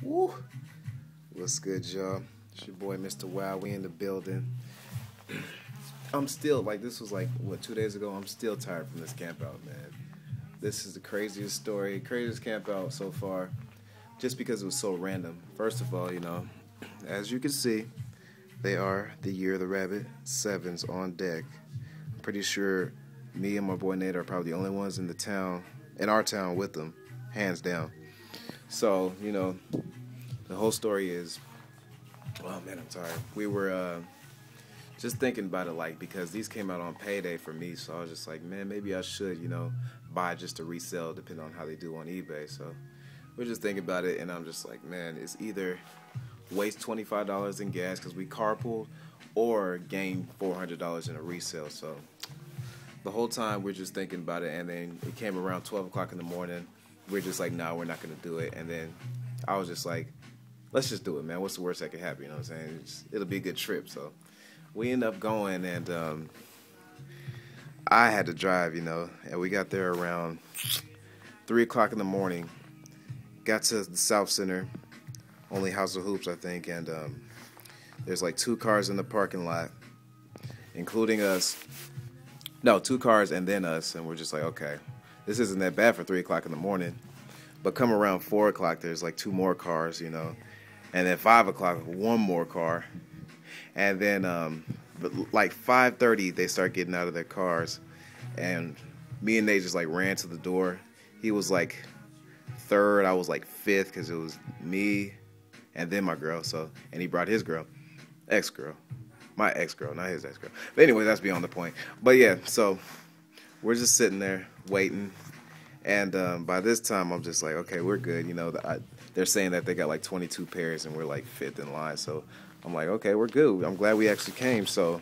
Woo! What's good, y'all? It's your boy, Mr. Wow. We in the building. I'm still, this was what, 2 days ago? I'm still tired from this camp out, man. This is the craziest story, craziest camp out so far, just because it was so random. First of all, as you can see, they are the Year of the Rabbit, sevens on deck. I'm pretty sure me and my boy Nate are probably the only ones in our town with them, hands down. So, the whole story is, oh man, I'm tired. We were just thinking about it, because these came out on payday for me, so I was just like, man, maybe I should, buy just to resell, depending on how they do on eBay. So we're just thinking about it, and I'm just like, man, it's either waste $25 in gas because we carpool, or gain $400 in a resale. So the whole time we're just thinking about it, and then it came around 12 o'clock in the morning. We're just like, nah, we're not going to do it. And then I was just like, let's just do it, man. What's the worst that could happen? You know what I'm saying? It'll be a good trip. So we end up going, and I had to drive, and we got there around 3 o'clock in the morning. Got to the South Center, only House of Hoops, I think, and there's like 2 cars in the parking lot, including us. No, 2 cars and then us, and we're just like, okay, this isn't that bad for 3 o'clock in the morning. But come around 4 o'clock, there's like 2 more cars, and then 5 o'clock, 1 more car, and then like 5:30, they start getting out of their cars, and me and Nate just ran to the door. He was like 3rd, I was like 5th, because it was me and then my girl. So, and he brought his girl, ex-girl, my ex-girl, not his ex-girl. But anyway, that's beyond the point. But yeah, so we're just sitting there waiting, and by this time I'm just like, okay, we're good. They're saying that they got like 22 pairs, and we're like 5th in line. So I'm like, okay, we're good. I'm glad we actually came. So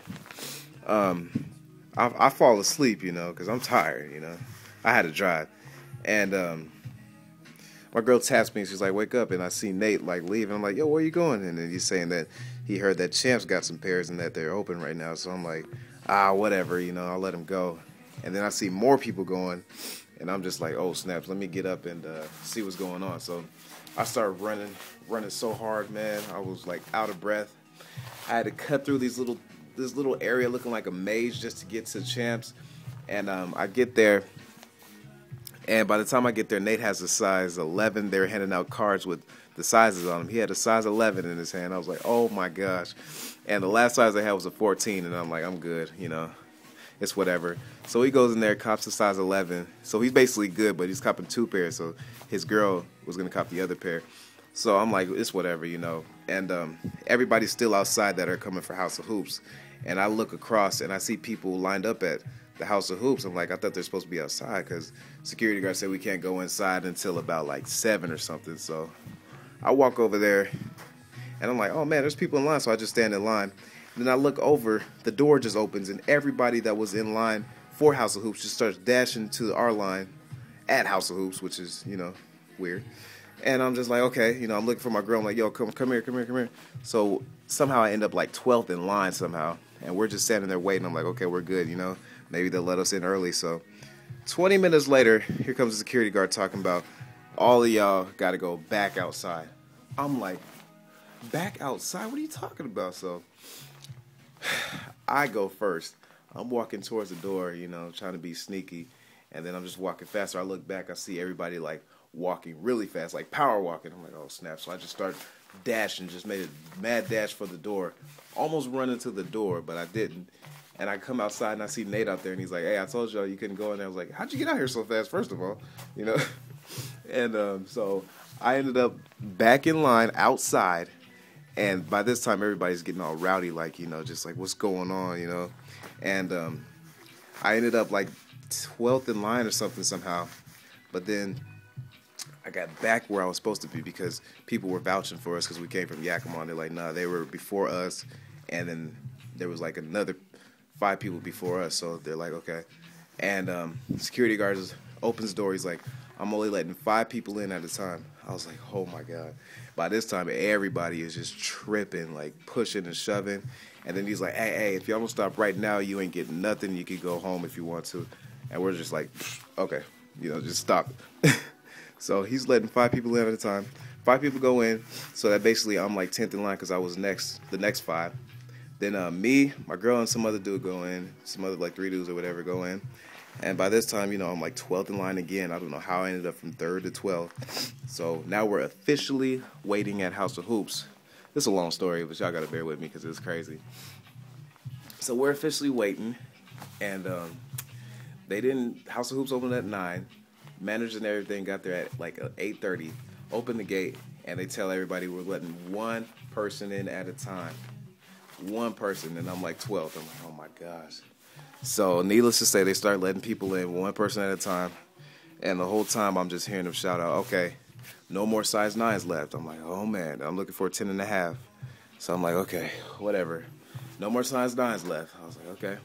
I fall asleep, because I'm tired. I had to drive, and my girl taps me, and she's like, wake up, and I see Nate leaving. I'm like, yo, where you going? And then he's saying that he heard that Champs got some pairs and that they're open right now. So I'm like, whatever, I'll let him go. And then I see more people going, and I'm just like, oh snaps, let me get up and see what's going on. So I started running so hard, man. I was like out of breath. I had to cut through this little area looking like a maze just to get to Champs. And I get there, and by the time I get there, Nate has a size 11. They're handing out cards with the sizes on them. He had a size 11 in his hand. I was like, oh my gosh. And the last size I had was a 14, and I'm like, I'm good, it's whatever. So he goes in there, cops a size 11. So he's basically good, but he's copping 2 pairs. So his girl was going to cop the other pair. So I'm like, it's whatever, And everybody's still outside that are coming for House of Hoops. And I look across, and I see people lined up at the House of Hoops. I'm like, I thought they're supposed to be outside, because security guard said we can't go inside until about 7 or something. So I walk over there, and I'm like, oh man, there's people in line. So I just stand in line. And then I look over, the door just opens, and everybody that was in line for House of Hoops just starts dashing to our line at House of Hoops, which is, weird. And I'm just like, okay, I'm looking for my girl. I'm like, yo, come here. So somehow I end up 12th in line somehow, and we're just standing there waiting. I'm like, okay, we're good, Maybe they'll let us in early. So 20 minutes later, here comes the security guard talking about all of y'all got to go back outside. I'm like, back outside? What are you talking about? So I go first. I'm walking towards the door, trying to be sneaky. And then I'm just walking faster. I look back. I see everybody walking really fast, power walking. I'm like, oh, snap. So I just start dashing, just made a mad dash for the door. Almost running to the door, but I didn't. And I come outside, and I see Nate out there, and he's like, hey, I told y'all you couldn't go in there. I was like, how'd you get out here so fast, first of all? And so I ended up back in line outside. And by this time, everybody's getting all rowdy, just what's going on, And I ended up 12th in line or something somehow. But then I got back where I was supposed to be, because people were vouching for us because we came from Yakima. And they're like, nah, they were before us. And then there was another 5 people before us. So they're like, okay. And security guard opens the door. He's like, I'm only letting 5 people in at a time. I was like, oh my God. By this time, everybody is just tripping, pushing and shoving. And then he's like, hey, if y'all don't stop right now, you ain't getting nothing. You can go home if you want to. And we're just like, okay, just stop. So he's letting 5 people in at a time. 5 people go in, so that basically I'm like 10th in line because I was the next 5. Then me, my girl, and some other dude go in. Some other like 3 dudes or whatever go in. And by this time, I'm like 12th in line again. I don't know how I ended up from 3rd to 12th. So now we're officially waiting at House of Hoops. This is a long story, but y'all got to bear with me because it's crazy. So we're officially waiting. And House of Hoops opened at 9. Managers and everything got there at like 8:30. Open the gate, and they tell everybody we're letting one person in at a time. One person, and I'm like 12th. I'm like, oh my gosh. So needless to say, they start letting people in one person at a time. And the whole time I'm just hearing them shout out, okay, no more size 9s left. I'm like, oh man, I'm looking for a 10.5. So I'm like, okay, whatever. No more size 9s left. I was like, okay.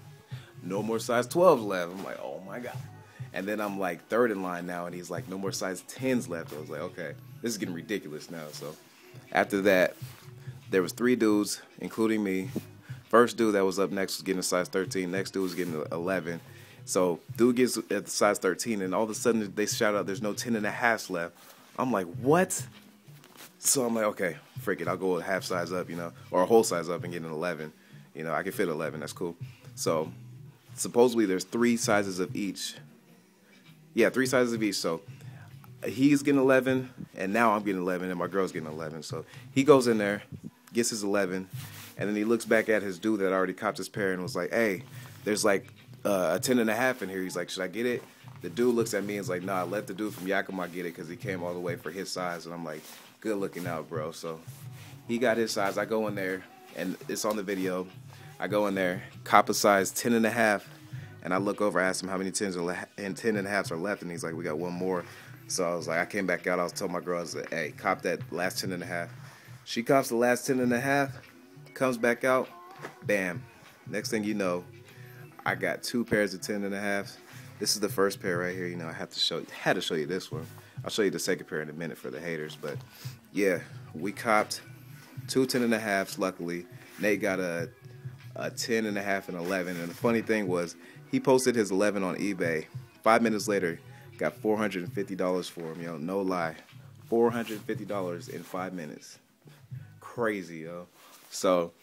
No more size 12s left. I'm like, oh my God. And then I'm like 3rd in line now, and he's like, no more size 10s left. I was like, okay, this is getting ridiculous now. So after that, there was 3 dudes, including me. First dude that was up next was getting a size 13. Next dude was getting 11. So dude gets at the size 13, and all of a sudden they shout out, there's no 10.5s left. I'm like, what? So I'm like, okay, frick it. I'll go a half size up, or a whole size up and get an 11. I can fit 11. That's cool. So supposedly there's 3 sizes of each. Yeah, 3 sizes of each. So he's getting 11, and now I'm getting 11, and my girl's getting 11. So he goes in there, gets his 11, and then he looks back at his dude that already copped his pair and was like, hey, there's like a 10.5 in here. He's like, should I get it? The dude looks at me and is like, nah, let the dude from Yakima get it because he came all the way for his size. And I'm like, good looking out, bro. So he got his size. I go in there, and it's on the video. I go in there, cop a size 10.5, and I look over, ask him how many 10s and 10.5s are left, and he's like, we got one more. So I was like, I came back out. I was telling my girl, I was like, hey, cop that last 10.5. She cops the last 10.5, comes back out, bam. Next thing you know, I got 2 pairs of 10.5s. This is the first pair right here. I had to show you this one. I'll show you the second pair in a minute for the haters. But yeah, we copped 2 10.5s. Luckily, Nate got a 10.5 and 11. And the funny thing was, he posted his 11 on eBay. 5 minutes later, got $450 for him, no lie. $450 in 5 minutes. Crazy, yo. So,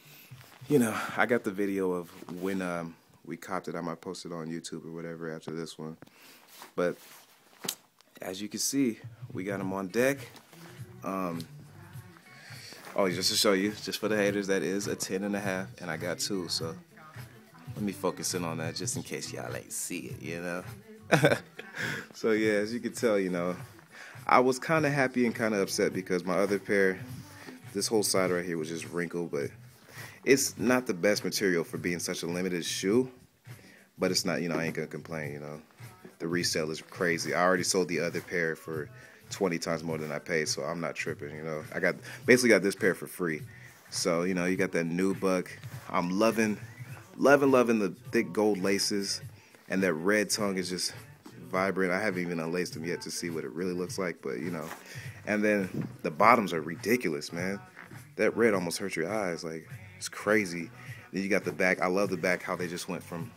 I got the video of when we copped it. I might post it on YouTube or whatever after this one. But as you can see, we got them on deck. Just to show you, just for the haters, that is a 10.5, and I got 2. So let me focus in on that just in case y'all ain't see it, So yeah, as you can tell, I was kind of happy and kind of upset because my other pair, this whole side right here was just wrinkled, but it's not the best material for being such a limited shoe. But it's not, I ain't gonna complain, The resale is crazy. I already sold the other pair for 20 times more than I paid, so I'm not tripping, I basically got this pair for free. So, you got that new buck. I'm loving the thick gold laces, and that red tongue is just vibrant. I haven't even unlaced them yet to see what it really looks like, but and then the bottoms are ridiculous, man. That red almost hurts your eyes. Like, it's crazy. Then you got the back. I love the back, how they just went from,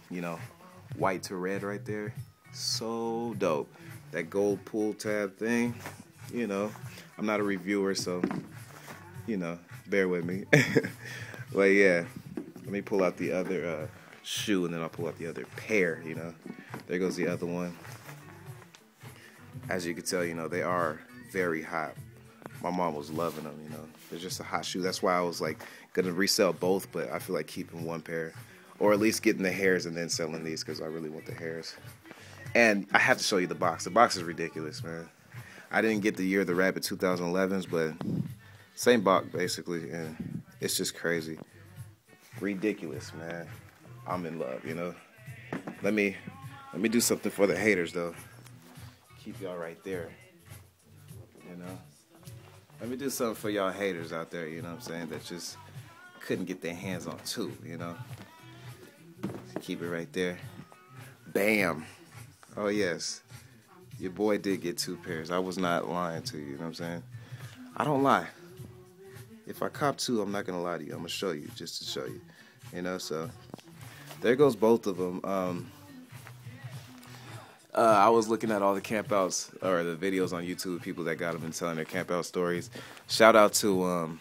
white to red right there. So dope. That gold pull tab thing, I'm not a reviewer, so, bear with me. But yeah, let me pull out the other shoe, and then I'll pull out the other pair, There goes the other one. As you can tell, they are very hot. My mom was loving them, They're just a hot shoe. That's why I was like gonna resell both, but I feel like keeping one pair, or at least getting the hairs and then selling these because I really want the hairs. And I have to show you the box. The box is ridiculous, man. I didn't get the Year of the Rabbit 2011s, but same box basically, and it's just crazy, ridiculous, man. I'm in love, Let me do something for the haters though. Keep y'all right there, Let me do something for y'all haters out there, what I'm saying, that just couldn't get their hands on 2, Keep it right there. Bam. Oh, yes. Your boy did get 2 pairs. I was not lying to you, you know what I'm saying? I don't lie. If I cop 2, I'm not going to lie to you. I'm going to show you, just to show you, So there goes both of them. I was looking at all the campouts or the videos on YouTube, people that got them and telling their campout stories. Shout out to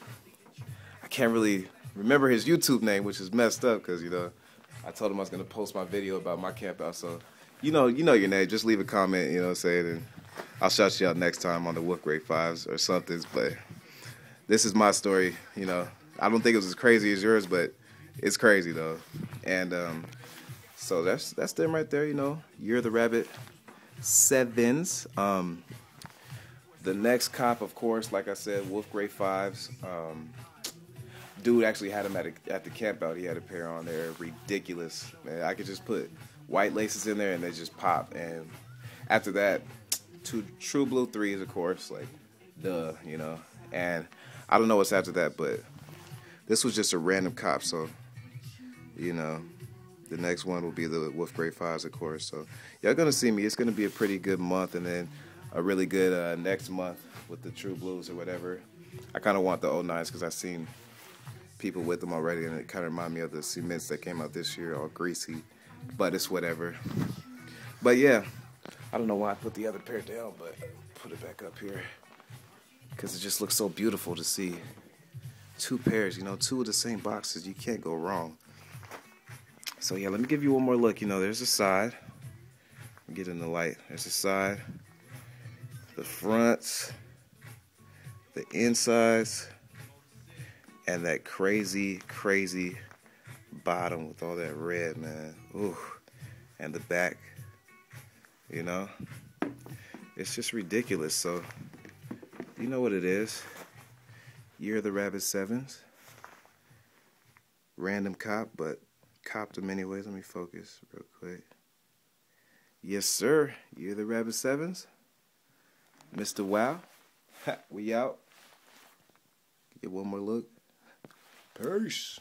I can't really remember his YouTube name, which is messed up because I told him I was gonna post my video about my campout. So you know your name. Just leave a comment, you know what I'm saying, and I'll shout you out next time on the Wolf Grade Fives or something. But this is my story. I don't think it was as crazy as yours, but it's crazy though. And so that's them right there. Year of the Rabbit Sevens. The next cop, of course, like I said, Wolf Grade Fives. Dude actually had him at the campout. He had a pair on there, ridiculous. Man, I could just put white laces in there and they just pop. And after that, two True Blue threes, of course, like duh, And I don't know what's after that, but this was just a random cop. So, the next one will be the Wolf Grade Fives, of course. So y'all gonna see me. It's gonna be a pretty good month, and then a really good next month with the True Blues or whatever. I kind of want the 09s because I've seen people with them already, and it kind of remind me of the cements that came out this year, all greasy, but it's whatever. But yeah, I don't know why I put the other pair down, but put it back up here because it just looks so beautiful to see two pairs, two of the same boxes. You can't go wrong. So yeah, let me give you one more look. There's the side. Get in the light. There's the side, the fronts, the insides, and that crazy, crazy bottom with all that red, man. Ooh. And the back, It's just ridiculous. So, you know what it is. Year of the Rabbit Sevens. Random cop, but copped them anyways. Let me focus real quick. Yes, sir. Year of the Rabbit Sevens. Mr. Wow. We out. Get one more look. Peace.